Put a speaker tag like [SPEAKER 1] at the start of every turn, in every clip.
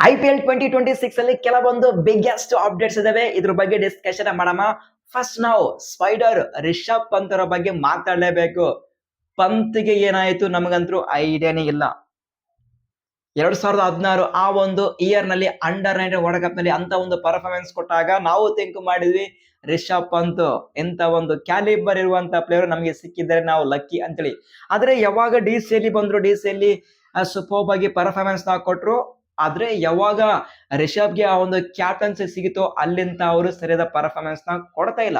[SPEAKER 1] IPL 2026 ಅಲ್ಲಿ ಕೆಲವೊಂದು biggest updates ಇದಾವೆ. ಇದ್ರ ಬಗ್ಗೆ ಡಿಸ್ಕಷನ್ ಮಾಡೋಣ. ಫಸ್ಟ್ ನಾವು ಸ್ಪೈಡರ್ ರಿಷಬ್ ಪಂತ್ ಅವರ ಬಗ್ಗೆ ಮಾತಾಡಲೇಬೇಕು. ಪಂತ್ಗೆ ಏನಾಯ್ತು ನಮಗಂತೂ ಐಡಿಯಾನೇ ಇಲ್ಲ. 2016 ಆ ಒಂದು ಇಯರ್ ನಲ್ಲಿ ಅಂಡರ್ 19 ವರ್ಲ್ಡ್ ಕಪ್ ನಲ್ಲಿ ಅಂತ ಒಂದು ಪರ್ಫಾರ್ಮೆನ್ಸ್ ಕೊಟ್ಟಾಗ ನಾವು ಥಿಂಕ್ ಮಾಡಿದ್ವಿ ರಿಷಬ್ ಪಂತ್ ಎಂತ ಒಂದು ಕ್ಯಾಲಿಬರ್ ಇರುವಂತ ಪ್ಲೇಯರ್ ನಮಗೆ ಸಿಕ್ಕಿದ್ದಾರೆ, ನಾವು ಲಕ್ಕಿ ಅಂತೇಳಿ. ಆದ್ರೆ ಯಾವಾಗ ಡಿ.ಸಿ ಅಲ್ಲಿ ಬಂದ್ರು, ಡಿ.ಸಿ ಅಲ್ಲಿ ಸೂಪರ್ ಆಗಿ ಪರ್ಫಾರ್ಮೆನ್ಸ್ ಕೊಟ್ರು. ಆದ್ರೆ ಯಾವಾಗ ರಿಷಬ್ಗೆ ಆ ಒಂದು ಕ್ಯಾಪ್ಟನ್ಸಿ ಸಿಗಿತೋ ಅಲ್ಲಿಂದ ಅವರು ಸರಿಯಾದ ಪರ್ಫಾರ್ಮೆನ್ಸ್ ಕೊಡ್ತಾ ಇಲ್ಲ.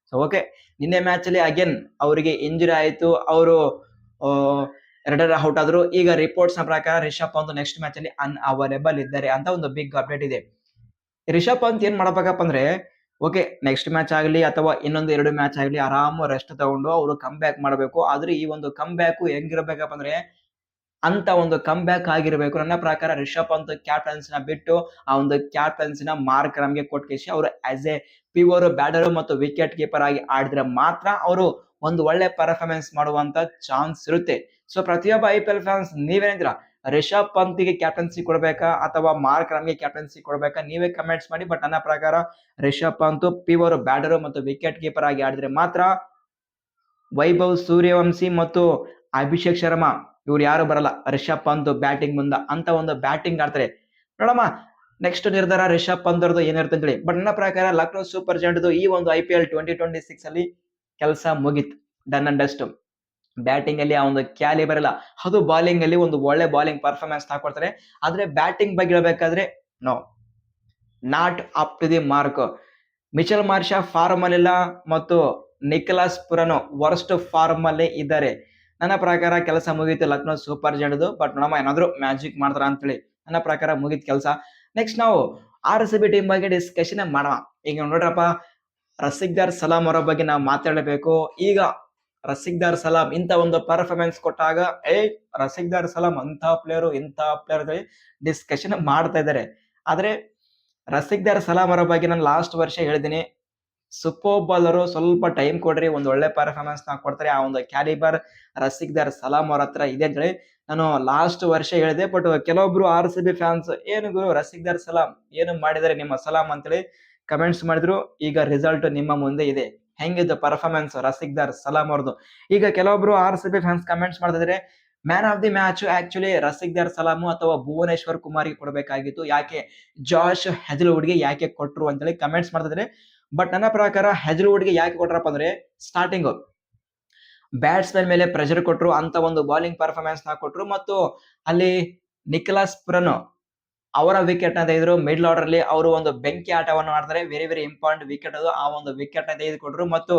[SPEAKER 1] ಸೊ ಓಕೆ, ನಿನ್ನೆ ಮ್ಯಾಚ್ ಅಲ್ಲಿ ಅಗೇನ್ ಅವರಿಗೆ ಇಂಜುರಿ ಆಯ್ತು, ಅವರು ಎರಡರ ಔಟ್ ಆದ್ರು. ಈಗ ರಿಪೋರ್ಟ್ಸ್ ನ ಪ್ರಕಾರ ರಿಷಬ್ ಪಂತ್ ನೆಕ್ಸ್ಟ್ ಮ್ಯಾಚ್ ಅಲ್ಲಿ ಅನ್ಅವೈಲೇಬಲ್ ಇದ್ದಾರೆ ಅಂತ ಒಂದು ಬಿಗ್ ಅಪ್ಡೇಟ್ ಇದೆ. ರಿಷಬ್ ಪಂತ್ ಏನ್ ಮಾಡಬೇಕಪ್ಪ ಅಂದ್ರೆ, ಓಕೆ ನೆಕ್ಸ್ಟ್ ಮ್ಯಾಚ್ ಆಗಲಿ ಅಥವಾ ಇನ್ನೊಂದು 2 ಮ್ಯಾಚ್ ಆಗಲಿ ಆರಾಮ್ ರೆಸ್ಟ್ ತಗೊಂಡು ಅವರು ಕಮ್ ಬ್ಯಾಕ್ ಮಾಡಬೇಕು. ಆದ್ರೆ ಈ ಒಂದು ಕಮ್ ಬ್ಯಾಕ್ ಹೆಂಗಿರ್ಬೇಕಪ್ಪ ಅಂದ್ರೆ ಅಂತ ಒಂದು ಕಮ್ ಬ್ಯಾಕ್ ಆಗಿರ್ಬೇಕು. ನನ್ನ ಪ್ರಕಾರ ರಿಷಬ್ ಪಂತ್ ಕ್ಯಾಪ್ಟನ್ಸಿನ ಬಿಟ್ಟು ಆ ಒಂದು ಕ್ಯಾಪ್ಟನ್ಸಿನ ಮಾರ್ಕ್ ನಮಗೆ ಕೊಟ್ಕೇಸಿ ಅವರು ಆಸ್ ಎ ಪ್ಯೂರ್ ಬ್ಯಾಟರ್ ಮತ್ತು ವಿಕೆಟ್ ಕೀಪರ್ ಆಗಿ ಆಡಿದ್ರೆ ಮಾತ್ರ ಅವರು ಒಂದು ಒಳ್ಳೆ ಪರ್ಫಾರ್ಮೆನ್ಸ್ ಮಾಡುವಂತ ಚಾನ್ಸ್ ಇರುತ್ತೆ. ಸೊ ಪ್ರತಿಯೊಬ್ಬ IPL ಫ್ಯಾನ್ಸ್ ನೀವೇನಿದ್ರ ರಿಷಬ್ ಪಂತ್ಗೆ ಕ್ಯಾಪ್ಟನ್ಸಿ ಕೊಡ್ಬೇಕಾ ಅಥವಾ ಮಾರ್ಕ್ ನಮಗೆ ಕ್ಯಾಪ್ಟನ್ಸಿ ಕೊಡ್ಬೇಕಾ, ನೀವೇ ಕಮೆಂಟ್ಸ್ ಮಾಡಿ. ಬಟ್ ನನ್ನ ಪ್ರಕಾರ ರಿಷಬ್ ಪಂತ್ ಪ್ಯೂರ್ ಬ್ಯಾಟರ್ ಮತ್ತು ವಿಕೆಟ್ ಕೀಪರ್ ಆಗಿ ಆಡಿದ್ರೆ ಮಾತ್ರ ವೈಭವ್ ಸೂರ್ಯವಂಶಿ ಮತ್ತು ಅಭಿಷೇಕ್ ಶರ್ಮಾ ಇವ್ರು ಯಾರು ಬರಲ್ಲ ರಿಷಬ್ ಪಂತ್ ಬ್ಯಾಟಿಂಗ್ ಮುಂದ ಅಂತ ಒಂದು ಬ್ಯಾಟಿಂಗ್ ಆಡ್ತಾರೆ. ನೋಡಮ್ಮ ನೆಕ್ಸ್ಟ್ ನಿರ್ಧಾರ ರಿಷಬ್ ಪಂತ್ ಅವ್ರದ್ದು ಏನಿರುತ್ತೆ ಅಂತೇಳಿ. ಬಟ್ ನನ್ನ ಪ್ರಕಾರ ಲಕ್ನೋ ಸೂಪರ್ ಜಾಯಿಂಟ್ ಈ ಒಂದು IPL 2026 ಅಲ್ಲಿ ಕೆಲಸ ಮುಗಿತು, ಡನ್ ಅಂಡ್ ಡಸ್ಟ್. ಬ್ಯಾಟಿಂಗ್ ಅಲ್ಲಿ ಆ ಒಂದು ಕ್ಯಾಲಿಬರ್ ಇಲ್ಲ, ಅದು ಬಾಲಿಂಗ್ ಅಲ್ಲಿ ಒಂದು ಒಳ್ಳೆ ಬಾಲಿಂಗ್ ಪರ್ಫಾರ್ಮೆನ್ಸ್ ಕೊಡ್ತಾರೆ. ಆದ್ರೆ ಬ್ಯಾಟಿಂಗ್ ಬಗ್ಗೆ ಹೇಳ್ಬೇಕಾದ್ರೆ no, not up to the mark. Mitchell ಮಾರ್ಷಾ ಫಾರ್ಮ್ ಅಲ್ಲಿಲ್ಲ ಮತ್ತು ನಿಕೋಲಸ್ ಪುರನೋ ವರ್ಸ್ಟ್ ಫಾರ್ಮ್ ಅಲ್ಲಿ ಇದ್ದಾರೆ. ನನ್ನ ಪ್ರಕಾರ ಕೆಲಸ ಮುಗೀತು ಲಕ್ನೋ ಸೂಪರ್ ಜಾಯಿಂಟ್. ಬಟ್ ನೋಡಮ್ಮ ಏನಾದ್ರು ಮ್ಯಾಜಿಕ್ ಮಾಡ್ತಾರ ಅಂತೇಳಿ. ನನ್ನ ಪ್ರಕಾರ ಮುಗಿತ್ ಕೆಲಸ. ನೆಕ್ಸ್ಟ್ ನಾವು RCB ಟೀಮ್ ಬಗ್ಗೆ ಡಿಸ್ಕಷನ್ ಮಾಡೋಣ. ಈಗ ನೋಡ್ರಪ್ಪ, ರಸಿಕ್ದಾರ್ ಸಲಾಂ ಅವರ ಬಗ್ಗೆ ನಾವು ಮಾತಾಡಬೇಕು. ಈಗ ರಸಿಕ್ದಾರ್ ಸಲಾಂ ಇಂತ ಒಂದು ಪರ್ಫಾರ್ಮೆನ್ಸ್ ಕೊಟ್ಟಾಗ ರಸಿಕ್ದಾರ್ ಸಲಾಂ ಅಂತ ಪ್ಲೇಯರ್ ಇಂತ ಪ್ಲೇಯರ್ ಡಿಸ್ಕಷನ್ ಮಾಡ್ತಾ ಇದ್ದಾರೆ. ಆದ್ರೆ ರಸಿಕ್ದಾರ್ ಸಲಾಂ ಅವರ ಬಗ್ಗೆ ನಾನು ಲಾಸ್ಟ್ ವರ್ಷ ಹೇಳಿದ್ದೀನಿ, ಸೂಪರ್ ಬಾಲರು, ಸ್ವಲ್ಪ ಟೈಮ್ ಕೊಡ್ರಿ, ಒಂದು ಒಳ್ಳೆ ಪರ್ಫಾರ್ಮೆನ್ಸ್ ಕೊಡ್ತಾರೆ. ಆ ಒಂದು ಕ್ಯಾಲಿಬರ್ ರಸಿಕ್ದಾರ್ ಸಲಾಂ ಅವ್ರ ಹತ್ರ ಇದೆ ಅಂತ ಹೇಳಿ ನಾನು ಲಾಸ್ಟ್ ವರ್ಷ ಹೇಳಿದೆ. ಬಟ್ ಕೆಲವೊಬ್ರು RCB ಫ್ಯಾನ್ಸ್ ಏನು ಗುರು ರಸಿಕ್ದಾರ್ ಸಲಾಂ ಏನು ಮಾಡಿದ್ದಾರೆ ನಿಮ್ಮ ಸಲಾಂ ಅಂತೇಳಿ ಕಮೆಂಟ್ಸ್ ಮಾಡಿದ್ರು. ಈಗ ರಿಸಲ್ಟ್ ನಿಮ್ಮ ಮುಂದೆ ಇದೆ, ಹೆಂಗಿದ್ದು ಪರ್ಫಾರ್ಮೆನ್ಸ್ ರಸಿಕ್ದಾರ್ ಸಲಾಂ ಅವ್ರದ್ದು. ಈಗ ಕೆಲವೊಬ್ರು RCB ಫ್ಯಾನ್ಸ್ ಕಮೆಂಟ್ಸ್ ಮಾಡ್ತಿದ್ದಾರೆ, man of the match actually ರಸಿಕ್ದಾರ್ ಸಲಾಮು ಅಥವಾ ಭುವನೇಶ್ವರ್ ಕುಮಾರ್ಗೆ ಕೊಡಬೇಕಾಗಿತ್ತು, ಯಾಕೆ ಜಾಶ್ ಹೆಜಲ್ವುಡ್ಗೆ ಯಾಕೆ ಕೊಟ್ರು ಅಂತೇಳಿ ಕಮೆಂಟ್ಸ್ ಮಾಡ್ತಿದ್ದಾರೆ. ಬಟ್ ನನ್ನ ಪ್ರಕಾರ ಹೆಜಲ್ವುಡ್ಗೆ ಯಾಕೆ ಕೊಟ್ರಪ್ಪ ಅಂದ್ರೆ, ಸ್ಟಾರ್ಟಿಂಗ್ ಬ್ಯಾಟ್ಸ್ಮನ್ ಮೇಲೆ ಪ್ರೆಷರ್ ಕೊಟ್ರು, ಅಂತ ಒಂದು ಬಾಲಿಂಗ್ ಪರ್ಫಾರ್ಮೆನ್ಸ್ ಕೊಟ್ರು. ಮತ್ತು ಅಲ್ಲಿ ನಿಕೋಲಸ್ ಪುರನೋ ಅವರ ವಿಕೆಟ್ ನ ತೆಗೆದ್ರು. ಮಿಡ್ಲ್ ಆರ್ಡರ್ ಅಲ್ಲಿ ಅವರು ಒಂದು ಬೆಂಕಿ ಆಟವನ್ನು ಆಡ್ತಾರೆ, ವೆರಿ ವೆರಿ ಇಂಪಾರ್ಟೆಂಟ್ ವಿಕೆಟ್ ಅದು. ಆ ಒಂದು ವಿಕೆಟ್ ನ ತೆಗೆದುಕೊಟ್ರು. ಮತ್ತು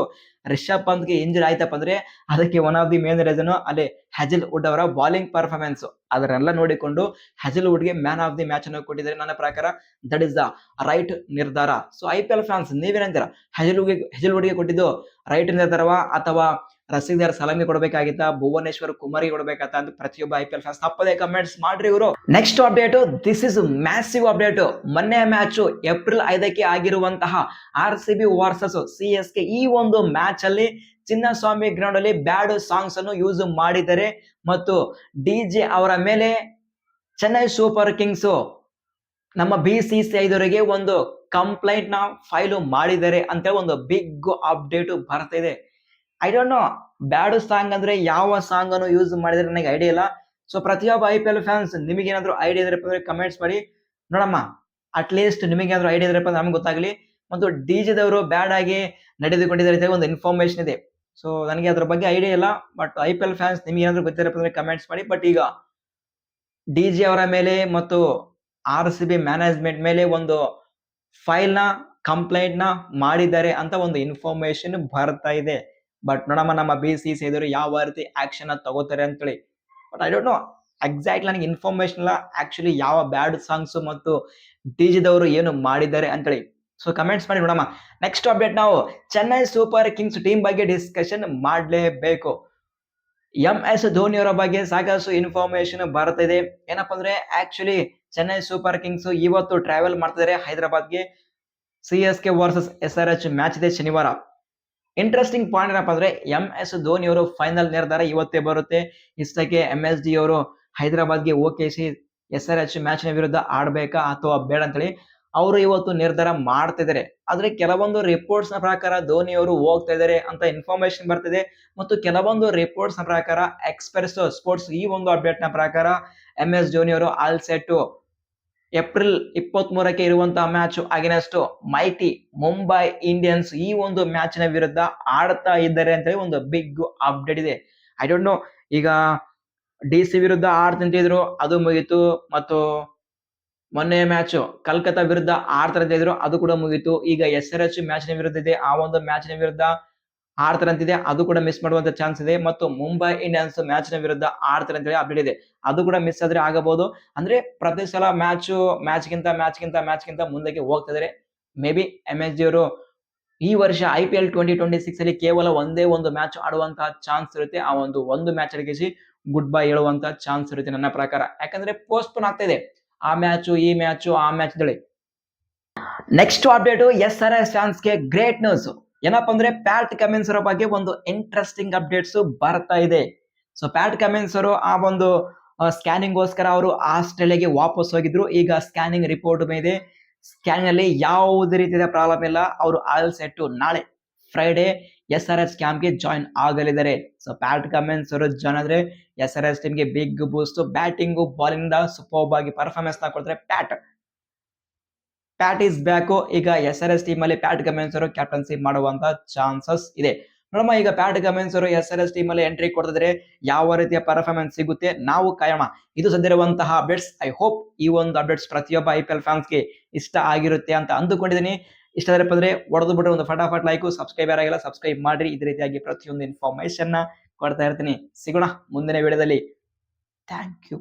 [SPEAKER 1] ರಿಷಬ್ ಪಂತ್ಗೆ ಇಂಜುರಿ ಆಯ್ತಪ್ಪ ಅಂದ್ರೆ ಅದಕ್ಕೆ one of the main reason ಅಲ್ಲಿ ಹೆಜಲ್ವುಡ್ ಅವರ ಬಾಲಿಂಗ್ ಪರ್ಫಾರ್ಮೆನ್ಸ್. ಅದನ್ನೆಲ್ಲ ನೋಡಿಕೊಂಡು ಹೆಜಲ್ವುಡ್ಗೆ ಮ್ಯಾನ್ ಆಫ್ ದಿ ಮ್ಯಾಚ್ ಅನ್ನು ಕೊಟ್ಟಿದ್ದಾರೆ. ನನ್ನ ಪ್ರಕಾರ ದಟ್ ಇಸ್ ದ ರೈಟ್ ನಿರ್ಧಾರ. ಸೊ IPL ಫ್ಯಾನ್ಸ್ ನೀವೇನಂತೀರಾ, ಹೆಜಲ್ವುಡ್ಗೆ ಕೊಟ್ಟಿದ್ದು ರೈಟ್ ನಿರ್ಧಾರವಾ ಅಥವಾ ರಸಿಕ್ದಾರ್ ಸಲಾಂಗೆ ಕೊಡಬೇಕಾಗಿತ್ತ, ಭುವನೇಶ್ವರ್ ಕುಮಾರ್ಗೆ ಕೊಡಬೇಕಾತ ಅಂತ ಪ್ರತಿಯೊಬ್ಬ IPL ಫ್ಯಾನ್ಸ್ ತಪ್ಪದೆ ಕಮೆಂಟ್ಸ್ ಮಾಡ್ರಿ ಇವರು. Next update, this is massive update. ಮೊನ್ನೆ ಮ್ಯಾಚ್ ಏಪ್ರಿಲ್ 5ಕ್ಕೆ ಆಗಿರುವಂತಹ RCB ವರ್ಸಸ್ CSK ಈ ಒಂದು ಮ್ಯಾಚ್ ಅಲ್ಲಿ ಚಿನ್ನಸ್ವಾಮಿ ಗ್ರೌಂಡ್ ಅಲ್ಲಿ ಬ್ಯಾಡ್ ಸಾಂಗ್ಸ್ ಅನ್ನು ಯೂಸ್ ಮಾಡಿದ್ದಾರೆ ಮತ್ತು DJ ಅವರ ಮೇಲೆ ಚೆನ್ನೈ ಸೂಪರ್ ಕಿಂಗ್ಸ್ ನಮ್ಮ BCCI ದವರಿಗೆ ಒಂದು ಕಂಪ್ಲೇಂಟ್ ನ ಫೈಲ್ ಮಾಡಿದ್ದಾರೆ ಅಂತ ಒಂದು ಬಿಗ್ ಅಪ್ಡೇಟ್ ಬರ್ತಾ ಇದೆ. I don't know bad song ಅಂದ್ರೆ ಯಾವ ಸಾಂಗ್ ಅನ್ನು ಯೂಸ್ ಮಾಡಿದ್ರೆ ನನಗೆ ಐಡಿಯಾ ಇಲ್ಲ. ಸೊ ಪ್ರತಿಯೊಬ್ಬ IPL ಫ್ಯಾನ್ಸ್ ನಿಮಗೆ ಏನಾದ್ರು ಐಡಿಯಾ ಇದ್ರೆ ಕಮೆಂಟ್ಸ್ ಮಾಡಿ ನೋಡಮ್ಮ. ಅಟ್ ಲೀಸ್ಟ್ ನಿಮಗೆ ಏನಾದ್ರು ಐಡಿಯಾ ಇದ್ರೆ ನಮ್ಗೆ ಗೊತ್ತಾಗ್ಲಿ. ಮತ್ತು DJ ದವರು ಬ್ಯಾಡ್ ಆಗಿ ನಡೆದುಕೊಂಡಿದ್ದಾರೆ ಒಂದು ಇನ್ಫಾರ್ಮೇಶನ್ ಇದೆ. ಸೊ ನನಗೆ ಅದ್ರ ಬಗ್ಗೆ ಐಡಿಯಾ ಇಲ್ಲ. ಬಟ್ IPL ಫ್ಯಾನ್ಸ್ ನಿಮಗೆ ಏನಾದ್ರು ಗೊತ್ತಿರಪ್ಪ ಕಮೆಂಟ್ಸ್ ಮಾಡಿ. ಬಟ್ ಈಗ DJ ಅವರ ಮೇಲೆ ಮತ್ತು RCB ಮ್ಯಾನೇಜ್ಮೆಂಟ್ ಮೇಲೆ ಒಂದು ಫೈಲ್ ನ ಕಂಪ್ಲೇಂಟ್ ನ ಮಾಡಿದ್ದಾರೆ ಅಂತ ಒಂದು ಇನ್ಫಾರ್ಮೇಶನ್ ಬರ್ತಾ ಇದೆ. ಬಟ್ ನೋಡಮ್ಮ ನಮ್ಮ BCCI ದವರು ಯಾವ ರೀತಿ ಆಕ್ಷನ್ ತಗೋತಾರೆ ಅಂತೇಳಿ. But I don't know exact ನನಗೆ ಇನ್ಫಾರ್ಮೇಶನ್ ಇಲ್ಲ ಆಕ್ಚುಲಿ ಯಾವ ಬ್ಯಾಡ್ ಸಾಂಗ್ಸ್ ಮತ್ತು DJ ದವರು ಏನು ಮಾಡಿದ್ದಾರೆ ಅಂತೇಳಿ. ಸೊ ಕಮೆಂಟ್ಸ್ ಮಾಡಿ ನೋಡಮ್ಮ. ನೆಕ್ಸ್ಟ್ ಅಪ್ಡೇಟ್, ನಾವು ಚೆನ್ನೈ ಸೂಪರ್ ಕಿಂಗ್ಸ್ ಟೀಮ್ ಬಗ್ಗೆ ಡಿಸ್ಕಷನ್ ಮಾಡಲೇಬೇಕು. MS ಧೋನಿ ಅವರ ಬಗ್ಗೆ ಸಾಕಷ್ಟು ಇನ್ಫಾರ್ಮೇಶನ್ ಬರ್ತಾ ಇದೆ. ಏನಪ್ಪಾ ಅಂದ್ರೆ ಆಕ್ಚುಲಿ ಚೆನ್ನೈ ಸೂಪರ್ ಕಿಂಗ್ಸ್ ಇವತ್ತು ಟ್ರಾವೆಲ್ ಮಾಡ್ತಿದ್ದಾರೆ ಹೈದರಾಬಾದ್ಗೆ. CSK ವರ್ಸಸ್ SRH ಮ್ಯಾಚ್ ಇದೆ ಶನಿವಾರ. ಇಂಟ್ರೆಸ್ಟಿಂಗ್ ಪಾಯಿಂಟ್ ಏನಪ್ಪಾ ಅಂದ್ರೆ MS ಧೋನಿ ಅವರು ಫೈನಲ್ ನಿರ್ಧಾರ ಇವತ್ತೇ ಬರುತ್ತೆ. ಇಷ್ಟಕ್ಕೆ MSD ಅವರು ಹೈದರಾಬಾದ್ಗೆ ಓಕೆಸಿ SRH ಮ್ಯಾಚ್ನ ವಿರುದ್ಧ ಆಡ್ಬೇಕಾ ಅಥವಾ ಬೇಡ ಅಂತೇಳಿ ಅವರು ಇವತ್ತು ನಿರ್ಧಾರ ಮಾಡ್ತಿದ್ದಾರೆ. ಆದ್ರೆ ಕೆಲವೊಂದು ರಿಪೋರ್ಟ್ಸ್ ನ ಪ್ರಕಾರ ಧೋನಿ ಅವರು ಹೋಗ್ತಾ ಇದ್ದಾರೆ ಅಂತ ಇನ್ಫಾರ್ಮೇಶನ್ ಬರ್ತಿದೆ ಮತ್ತು ಕೆಲವೊಂದು ರಿಪೋರ್ಟ್ಸ್ ನ ಪ್ರಕಾರ ಎಕ್ಸ್‌ಪ್ರೆಸ್ ಸ್ಪೋರ್ಟ್ಸ್ ಈ ಒಂದು ಅಪ್ಡೇಟ್ ನ ಪ್ರಕಾರ MS ಧೋನಿ ಅವರು ಆಲ್ ಸೆಟ್ ಏಪ್ರಿಲ್ 23ಕ್ಕೆ ಇರುವಂತಹ match against mighty Mumbai Indians ಈ ಒಂದು ಮ್ಯಾಚ್ನ ವಿರುದ್ಧ ಆಡ್ತಾ ಇದ್ದಾರೆ ಅಂತ ಹೇಳಿ ಒಂದು ಬಿಗ್ ಅಪ್ಡೇಟ್ ಇದೆ. ಐ ಡೋಂಟ್ ನೋ, ಈಗ DC ವಿರುದ್ಧ ಆಡ್ತಿದ್ರು ಅದು ಮುಗೀತು, ಮತ್ತು ಮೊನ್ನೆ ಮ್ಯಾಚ್ ಕಲ್ಕತ್ತಾ ವಿರುದ್ಧ ಆಡ್ತಾರೆ ಅಂತ ಇದ್ರು ಅದು ಕೂಡ ಮುಗೀತು. ಈಗ SRH ಮ್ಯಾಚ್ನ ವಿರುದ್ಧ ಇದೆ, ಆ ಒಂದು ಮ್ಯಾಚ್ನ ವಿರುದ್ಧ ಆಡ್ತಾರೆ ಅಂತಿದೆ, ಅದು ಕೂಡ ಮಿಸ್ ಮಾಡುವಂತ ಚಾನ್ಸ್ ಇದೆ. ಮತ್ತು ಮುಂಬೈ ಇಂಡಿಯನ್ಸ್ ಮ್ಯಾಚ್ನ ವಿರುದ್ಧ ಆಡ್ತಾರೆ ಅಂತ ಹೇಳಿ ಅಪ್ಡೇಟ್ ಇದೆ, ಅದು ಕೂಡ ಮಿಸ್ ಆದ್ರೆ ಆಗಬಹುದು. ಅಂದ್ರೆ ಪ್ರತಿ ಸಲ ಮ್ಯಾಚ್ಗಿಂತ ಮುಂದಕ್ಕೆ ಹೋಗ್ತಾ ಇದಾರೆ. ಮೇ ಬಿ MSG ಅವರು ಈ ವರ್ಷ IPL 2026 ಅಲ್ಲಿ ಕೇವಲ ಒಂದೇ ಒಂದು ಮ್ಯಾಚ್ ಆಡುವಂತಹ ಚಾನ್ಸ್ ಇರುತ್ತೆ. ಆ ಒಂದು ಮ್ಯಾಚ್ ಅಡಿಗಿಸಿ ಗುಡ್ ಬೈ ಹೇಳುವಂತ ಚಾನ್ಸ್ ಇರುತ್ತೆ ನನ್ನ ಪ್ರಕಾರ. ಯಾಕಂದ್ರೆ ಪೋಸ್ಟ್ಪೋನ್ ಆಗ್ತಾ ಇದೆ ಆ ಮ್ಯಾಚ್ ಈ ಮ್ಯಾಚ್ ಆ ಮ್ಯಾಚ್ ಹೇಳಿ. ನೆಕ್ಸ್ಟ್ ಅಪ್ಡೇಟ್ SRH ಫ್ಯಾನ್ಸ್ ಗೆ ಗ್ರೇಟ್ ನ್ಯೂಸ್. ಏನಪ್ಪಾ ಅಂದ್ರೆ ಪ್ಯಾಟ್ ಕಮಿನ್ಸ್ ಅವರ ಬಗ್ಗೆ ಒಂದು ಇಂಟ್ರೆಸ್ಟಿಂಗ್ ಅಪ್ಡೇಟ್ಸ್ ಬರ್ತಾ ಇದೆ. ಸೊ ಪ್ಯಾಟ್ ಕಮಿನ್ಸ್ ಅವರು ಆ ಒಂದು ಸ್ಕ್ಯಾನಿಂಗ್ ಗೋಸ್ಕರ ಅವರು ಆಸ್ಟ್ರೇಲಿಯಾಗೆ ವಾಪಸ್ ಹೋಗಿದ್ರು. ಈಗ ಸ್ಕ್ಯಾನಿಂಗ್ ರಿಪೋರ್ಟ್ ಮೇಲೆ ಸ್ಕ್ಯಾನಿಂಗ್ ಅಲ್ಲಿ ಯಾವುದೇ ರೀತಿಯ ಪ್ರಾಬ್ಲಮ್ ಇಲ್ಲ. ಅವರು ಆಲ್ ಸೆಟ್ ನಾಳೆ ಫ್ರೈಡೆ SRH ಕ್ಯಾಂಪ್ ಗೆ ಜಾಯಿನ್ ಆಗಲಿದ್ದಾರೆ. ಸೊ ಪ್ಯಾಟ್ ಕಮಿನ್ಸ್ ಅವರು ಜಾಯ್ನ್ ಆದ್ರೆ SRH ಟೀಮ್ ಗೆ ಬಿಗ್ ಬೂಸ್ಟ್. ಬ್ಯಾಟಿಂಗ್ ಬಾಲಿಂಗ್ ಸೂಪರ್ಬ್ ಆಗಿ ಪರ್ಫಾರ್ಮೆನ್ಸ್ ನ ಕೊಡ್ತಾರೆ ಪ್ಯಾಟ್ ಇಸ್ ಬ್ಯಾಕ್. ಈಗ SRH ಟೀಮ್ ಅಲ್ಲಿ ಪ್ಯಾಟ್ ಕಮಿನ್ಸ್ ಅವರು ಕ್ಯಾಪ್ಟನ್ಸಿ ಮಾಡುವಂತ ಚಾನ್ಸಸ್ ಇದೆ. ನೋಡಮ್ಮ, ಈಗ ಪ್ಯಾಟ್ ಕಮಿನ್ಸ್ ಅವರು SRH ಟೀಮ್ ಅಲ್ಲಿ ಎಂಟ್ರಿ ಕೊಡ್ತಿದ್ರೆ ಯಾವ ರೀತಿಯ ಪರ್ಫಾರ್ಮೆನ್ಸ್ ಸಿಗುತ್ತೆ ನಾವು ಕಾಯೋಣ. ಇದು ಸದ್ಯರುವಂತಹ ಅಪ್ಡೇಟ್ಸ್. ಐ ಹೋಪ್ ಈ ಒಂದು ಅಪ್ಡೇಟ್ಸ್ ಪ್ರತಿಯೊಬ್ಬ IPL ಫ್ಯಾನ್ಸ್ ಗೆ ಇಷ್ಟ ಆಗಿರುತ್ತೆ ಅಂತ ಅಂದುಕೊಂಡಿದ್ದೀನಿ. ಇಷ್ಟ ಆದರೆ ಬಂದ್ರೆ ಹೊಡೆದು ಬಿಟ್ರೆ ಒಂದು ಫಟಾಫಟ್ ಲೈಕ್, ಸಬ್ಸ್ಕ್ರೈಬರ್ ಆಗಿಲ್ಲ ಸಬ್ಸ್ಕ್ರೈಬ್ ಮಾಡ್ರಿ. ಇದೇ ರೀತಿಯಾಗಿ ಪ್ರತಿಯೊಂದು ಇನ್ಫಾರ್ಮೇಶನ್ ಕೊಡ್ತಾ ಇರ್ತೀನಿ. ಸಿಗೋಣ ಮುಂದಿನ ವಿಡಿಯೋದಲ್ಲಿ. Thank you.